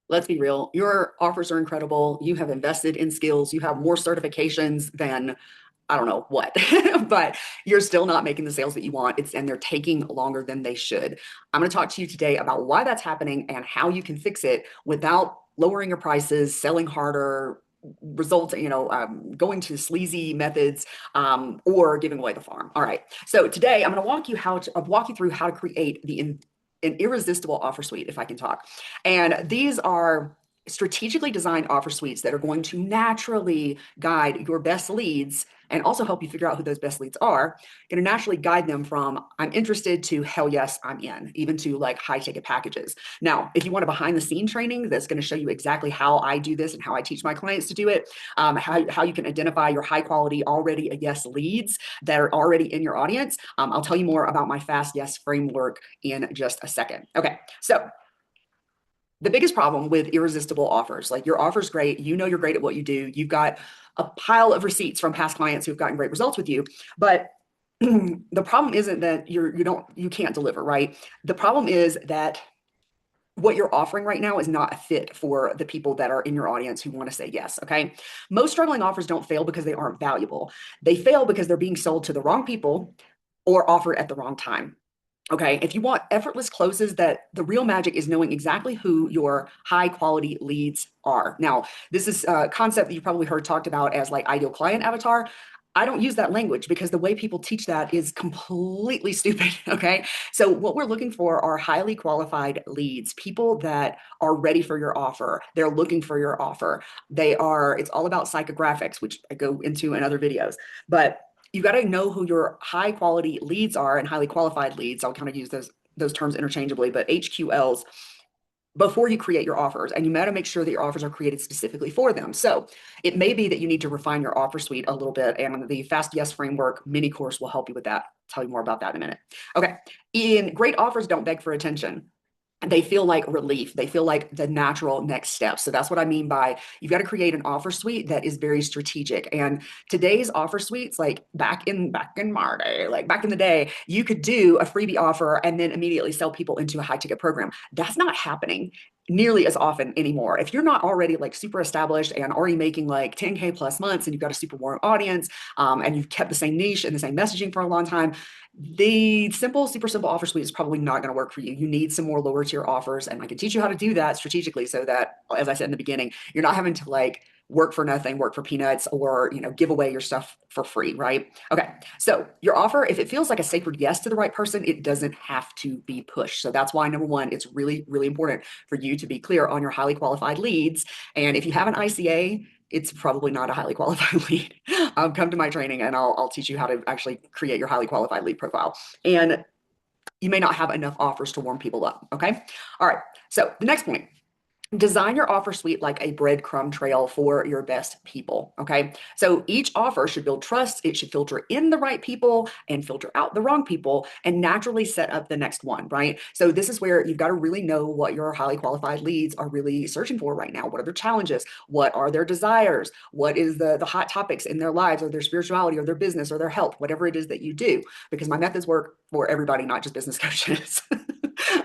Let's be real. Your offers are incredible. You have invested in skills. You have more certifications than I don't know what, but you're still not making the sales that you want. And they're taking longer than they should. I'm going to talk to you today about why that's happening and how you can fix it without lowering your prices, selling harder, results, going to sleazy methods, or giving away the farm. All right. So today I'm going to walk you through how to create an irresistible offer suite, if I can talk. And these are strategically designed offer suites that are going to naturally guide your best leads and also help you figure out who those best leads are. Going to naturally guide them from I'm interested to hell yes, I'm in, even to like high ticket packages. Now, if you want a behind the scene training that's going to show you exactly how I do this and how I teach my clients to do it, how you can identify your high quality already a yes leads that are already in your audience, I'll tell you more about my fast yes framework in just a second. Okay, so the biggest problem with irresistible offers, like your offer's great, you know you're great at what you do, you've got a pile of receipts from past clients who've gotten great results with you, but the problem isn't that you can't deliver, right? The problem is that what you're offering right now is not a fit for the people that are in your audience who want to say yes. Okay. Most struggling offers don't fail because they aren't valuable. They fail because they're being sold to the wrong people or offered at the wrong time. Okay, if you want effortless closes, that the real magic is knowing exactly who your high quality leads are. Now, this is a concept that you probably heard talked about as like ideal client avatar. I don't use that language because the way people teach that is completely stupid. Okay. So, what we're looking for are highly qualified leads, people that are ready for your offer. They're looking for your offer. It's all about psychographics, which I go into in other videos. But you got to know who your high quality leads are and highly qualified leads. I'll kind of use those terms interchangeably, but HQLs before you create your offers. And you got to make sure that your offers are created specifically for them. So it may be that you need to refine your offer suite a little bit. And the Fast Yes Framework mini course will help you with that. I'll tell you more about that in a minute. Okay. Great offers don't beg for attention. They feel like relief. They feel like the natural next step. So that's what I mean by you've got to create an offer suite that is very strategic. And today's offer suites, like back in my day, like back in the day, you could do a freebie offer and then immediately sell people into a high ticket program. That's not happening nearly as often anymore. If you're not already like super established and already making like 10K plus months and you've got a super warm audience, and you've kept the same niche and the same messaging for a long time, the super simple offer suite is probably not going to work for you. You need some more lower tier offers, and I can teach you how to do that strategically so that, as I said in the beginning, you're not having to like work for nothing, work for peanuts, or give away your stuff for free, right? Okay, so your offer, if it feels like a sacred yes to the right person, it doesn't have to be pushed. So that's why number one, it's really, really important for you to be clear on your highly qualified leads. And if you have an ICA, it's probably not a highly qualified lead. Come to my training and I'll teach you how to actually create your highly qualified lead profile. And you may not have enough offers to warm people up. Okay. All right. So the next point, design your offer suite like a breadcrumb trail for your best people. Okay. So each offer should build trust. It should filter in the right people and filter out the wrong people and naturally set up the next one. Right. So this is where you've got to really know what your highly qualified leads are really searching for right now. What are their challenges? What are their desires? What is the hot topics in their lives or their spirituality or their business or their health, whatever it is that you do, because my methods work for everybody, not just business coaches.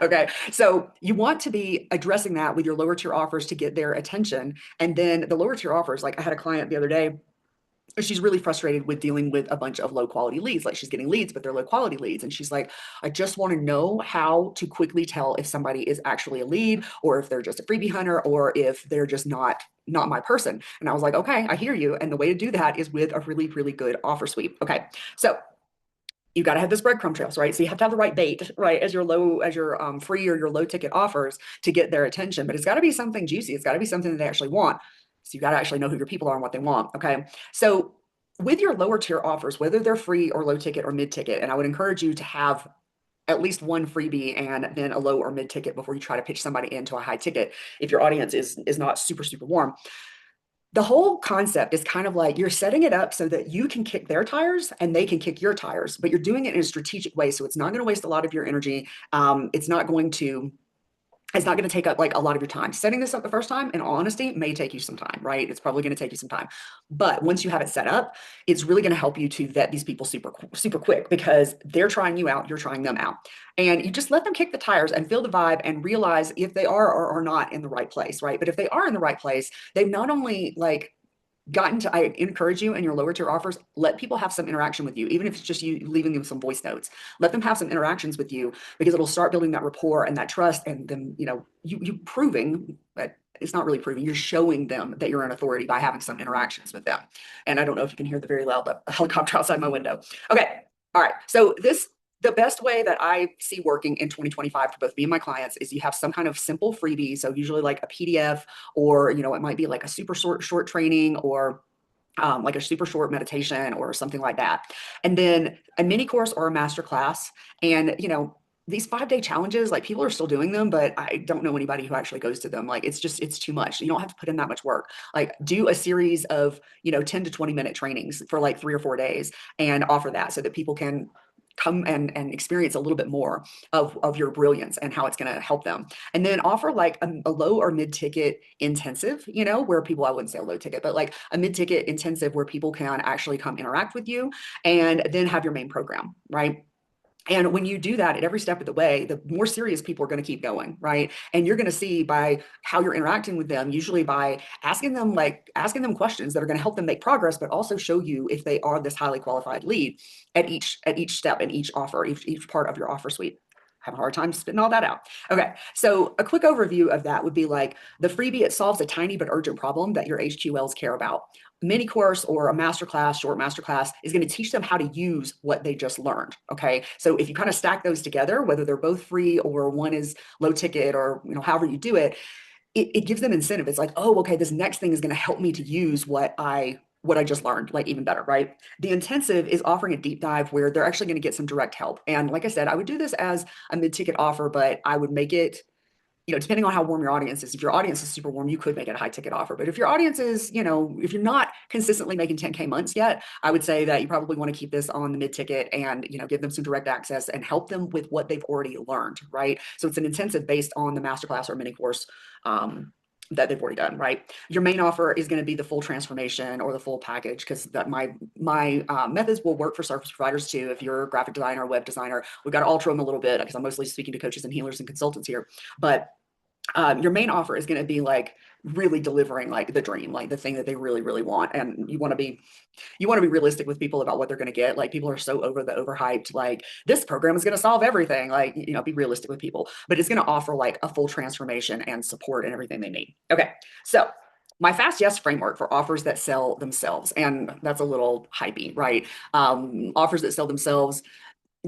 Okay. So you want to be addressing that with your lower tier offers to get their attention. And then the lower tier offers, like I had a client the other day, she's really frustrated with dealing with a bunch of low quality leads. Like she's getting leads, but they're low quality leads. And she's like, I just want to know how to quickly tell if somebody is actually a lead or if they're just a freebie hunter or if they're just not my person. And I was like, okay, I hear you. And the way to do that is with a really, really good offer suite. Okay. So you got to have this breadcrumb trails, right? So you have to have the right bait, right, as your free or your low ticket offers to get their attention. But it's got to be something juicy. It's got to be something that they actually want. So you got to actually know who your people are and what they want. Okay. So with your lower tier offers, whether they're free or low ticket or mid ticket, and I would encourage you to have at least one freebie and then a low or mid ticket before you try to pitch somebody into a high ticket if your audience is not super, super warm. The whole concept is kind of like you're setting it up so that you can kick their tires and they can kick your tires, but you're doing it in a strategic way. So it's not going to waste a lot of your energy. It's not going to It's not going to take up like a lot of your time. Setting this up the first time, in all honesty, may take you some time, right? It's probably going to take you some time. But once you have it set up, it's really going to help you to vet these people super quick because they're trying you out, you're trying them out. And you just let them kick the tires and feel the vibe and realize if they are or are not in the right place, right? But if they are in the right place, they've not only like gotten to, I encourage you in your lower tier offers, let people have some interaction with you, even if it's just you leaving them some voice notes. Let them have some interactions with you because it'll start building that rapport and that trust, and then you proving that it's not really proving, you're showing them that you're an authority by having some interactions with them. And I don't know if you can hear the very loud helicopter outside my window. Okay. All right. So the best way that I see working in 2025 for both me and my clients is you have some kind of simple freebie. So usually like a PDF, or it might be like a super short training, or like a super short meditation or something like that. And then a mini course or a master class. And these 5-day challenges, like people are still doing them, but I don't know anybody who actually goes to them. Like it's too much. You don't have to put in that much work. Like do a series of 10 to 20 minute trainings for like 3 or 4 days and offer that so that people can come and experience a little bit more of your brilliance and how it's going to help them. And then offer like a low or mid ticket intensive, where people, I wouldn't say a low ticket, but like a mid ticket intensive where people can actually come interact with you, and then have your main program, right? And when you do that at every step of the way, the more serious people are going to keep going, right? And you're going to see by how you're interacting with them, usually by asking them questions that are going to help them make progress, but also show you if they are this highly qualified lead at each step in each offer, each part of your offer suite. Have a hard time spitting all that out. Okay, so a quick overview of that would be like the freebie, it solves a tiny but urgent problem that your HQLs care about. Mini course or a masterclass, short masterclass, is going to teach them how to use what they just learned. Okay. So if you kind of stack those together, whether they're both free or one is low ticket, or however you do it, it gives them incentive. It's like, oh, okay, this next thing is going to help me to use what I just learned, like even better, right? The intensive is offering a deep dive where they're actually going to get some direct help. And like I said, I would do this as a mid-ticket offer, but I would make it, depending on how warm your audience is. If your audience is super warm, you could make it a high ticket offer. But if your audience is, if you're not consistently making 10K months yet, I would say that you probably want to keep this on the mid ticket and, give them some direct access and help them with what they've already learned, right? So it's an intensive based on the masterclass or mini course. That they've already done, right? Your main offer is going to be the full transformation or the full package, because that my methods will work for service providers too. If you're a graphic designer, web designer, we've got to alter them a little bit because I'm mostly speaking to coaches and healers and consultants here. But your main offer is going to be like really delivering like the dream, like the thing that they really, really want. And you want to be realistic with people about what they're going to get. Like people are so over the overhyped, like this program is going to solve everything. Like, be realistic with people, but it's going to offer like a full transformation and support and everything they need. Okay. So my fast yes framework for offers that sell themselves. And that's a little hypey, right? Offers that sell themselves,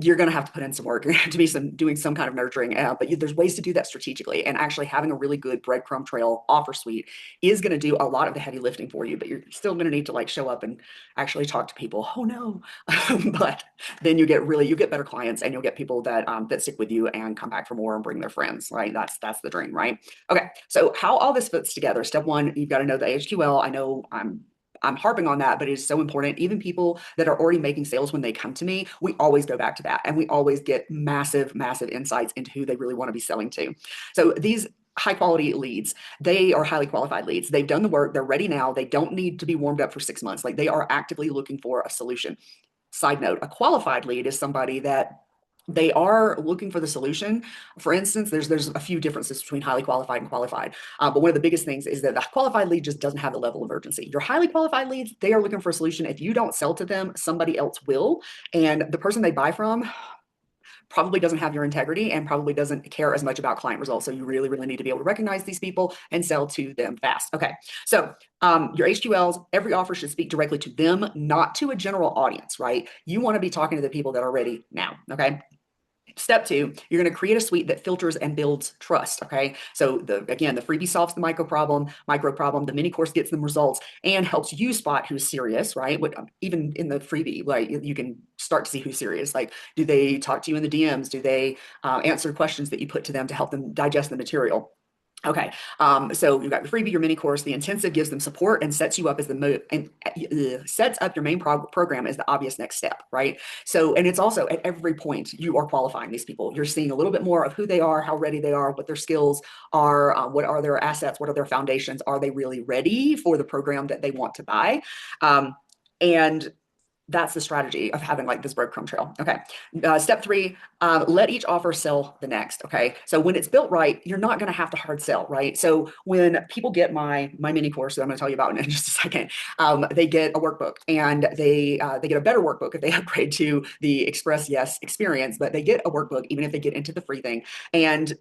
you're going to have to put in some work. You're going to have to be doing some kind of nurturing, but there's ways to do that strategically. And actually having a really good breadcrumb trail offer suite is going to do a lot of the heavy lifting for you, but you're still going to need to like show up and actually talk to people. Oh no. But then you get better clients, and you'll get people that stick with you and come back for more and bring their friends, right? That's the dream, right? Okay. So how all this fits together. Step one, you've got to know the HQL. I know I'm harping on that, but it's so important. Even people that are already making sales, when they come to me, we always go back to that, and we always get massive, massive insights into who they really want to be selling to. So these high quality leads, they are highly qualified leads. They've done the work. They're ready now. They don't need to be warmed up for 6 months. Like they are actively looking for a solution. Side note, a qualified lead is somebody that they are looking for the solution. For instance, there's a few differences between highly qualified and qualified. But one of the biggest things is that the qualified lead just doesn't have the level of urgency. Your highly qualified leads, they are looking for a solution. If you don't sell to them, somebody else will. And the person they buy from probably doesn't have your integrity and probably doesn't care as much about client results. So you really, really need to be able to recognize these people and sell to them fast. Okay. So your HQLs, every offer should speak directly to them, not to a general audience, right? You want to be talking to the people that are ready now. Okay. Step two, you're going to create a suite that filters and builds trust. Okay. So the freebie solves the micro problem, the mini course gets them results and helps you spot who's serious, right? Even in the freebie, like you can start to see who's serious. Like, do they talk to you in the DMs? Do they answer questions that you put to them to help them digest the material? Okay. So you've got your freebie, your mini course. The intensive gives them support and sets you up as the sets up your main program as the obvious next step, right? So, and it's also at every point you are qualifying these people. You're seeing a little bit more of who they are, how ready they are, what their skills are, what are their assets, what are their foundations, are they really ready for the program that they want to buy? And that's the strategy of having like this breadcrumb trail. Okay. Step three, let each offer sell the next. Okay. So when it's built right, you're not going to have to hard sell, right? So when people get my mini course that I'm going to tell you about in just a second, they get a workbook and they get a better workbook if they upgrade to the Express Yes experience, but they get a workbook even if they get into the free thing. And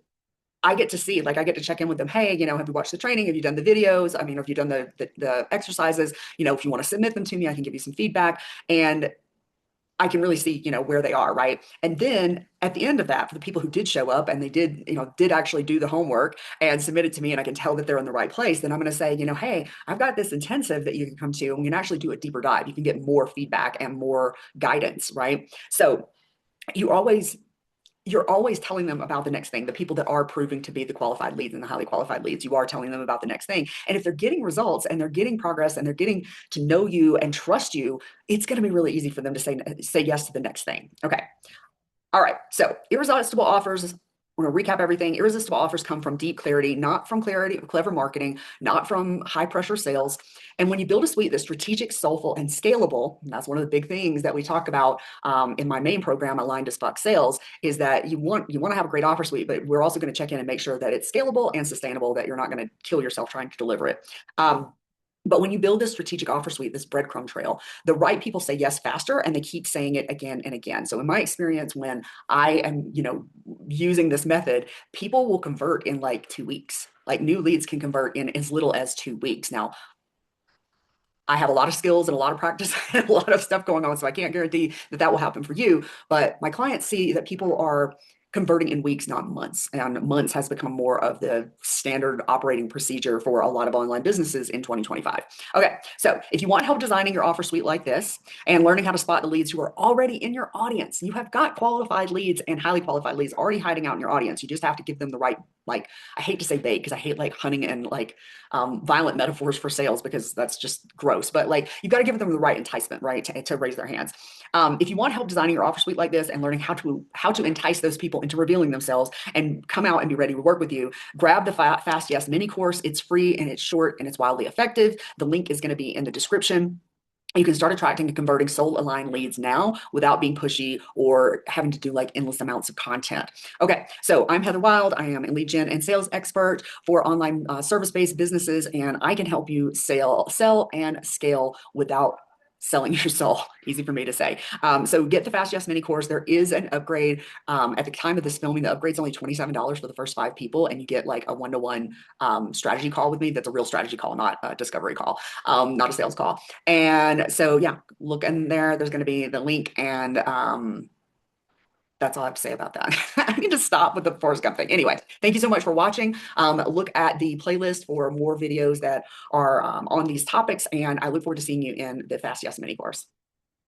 I get to see, like, I get to check in with them. Hey, have you watched the training? Have you done the videos? I mean, have you done the exercises? If you want to submit them to me, I can give you some feedback. And I can really see, where they are, right? And then at the end of that, for the people who did show up and they did actually do the homework and submit it to me, and I can tell that they're in the right place, then I'm going to say, hey, I've got this intensive that you can come to, and we can actually do a deeper dive. You can get more feedback and more guidance, right? So you always you're always telling them about the next thing. The people that are proving to be the qualified leads and the highly qualified leads, you are telling them about the next thing. And if they're getting results and they're getting progress and they're getting to know you and trust you, it's going to be really easy for them to say yes to the next thing. Okay. All right. So irresistible offers. We're going to recap everything. Irresistible offers come from deep clarity, not from clarity, clever marketing, not from high pressure sales. And when you build a suite that's strategic, soulful, and scalable, and that's one of the big things that we talk about in my main program, Aligned as Fuck Sales, is that you want to have a great offer suite, but we're also going to check in and make sure that it's scalable and sustainable, that you're not going to kill yourself trying to deliver it. But when you build this strategic offer suite, this breadcrumb trail, the right people say yes faster and they keep saying it again and again. So in my experience, when I am, using this method, people will convert in like 2 weeks. Like new leads can convert in as little as 2 weeks. Now, I have a lot of skills and a lot of practice and a lot of stuff going on, so I can't guarantee that that will happen for you. But my clients see that people are converting in weeks, not months. And months has become more of the standard operating procedure for a lot of online businesses in 2025. Okay, so if you want help designing your offer suite like this and learning how to spot the leads who are already in your audience, you have got qualified leads and highly qualified leads already hiding out in your audience. You just have to give them the right, like, I hate to say bait because I hate like hunting and like violent metaphors for sales because that's just gross. But like, you've got to give them the right enticement, right, to raise their hands. If you want help designing your offer suite like this and learning how to entice those people into revealing themselves and come out and be ready to work with you, grab the Fast Yes mini course. It's free and it's short and it's wildly effective. The link is going to be in the description. You can start attracting and converting soul aligned leads now without being pushy or having to do like endless amounts of content. Okay, so I'm Heather Wild. I am a lead gen and sales expert for online service-based businesses, and I can help you sell and scale without selling your soul. Easy for me to say. So get the Fast Yes mini course. There is an upgrade. At the time of this filming, the upgrade's only $27 for the first 5 people, and you get like a one-to-one strategy call with me. That's a real strategy call, not a discovery call, not a sales call. And so, yeah, look in there. There's going to be the link, and that's all I have to say about that. I need to stop with the Forrest Gump thing. Anyway, thank you so much for watching. Look at the playlist for more videos that are on these topics, and I look forward to seeing you in the Fast Yes mini course.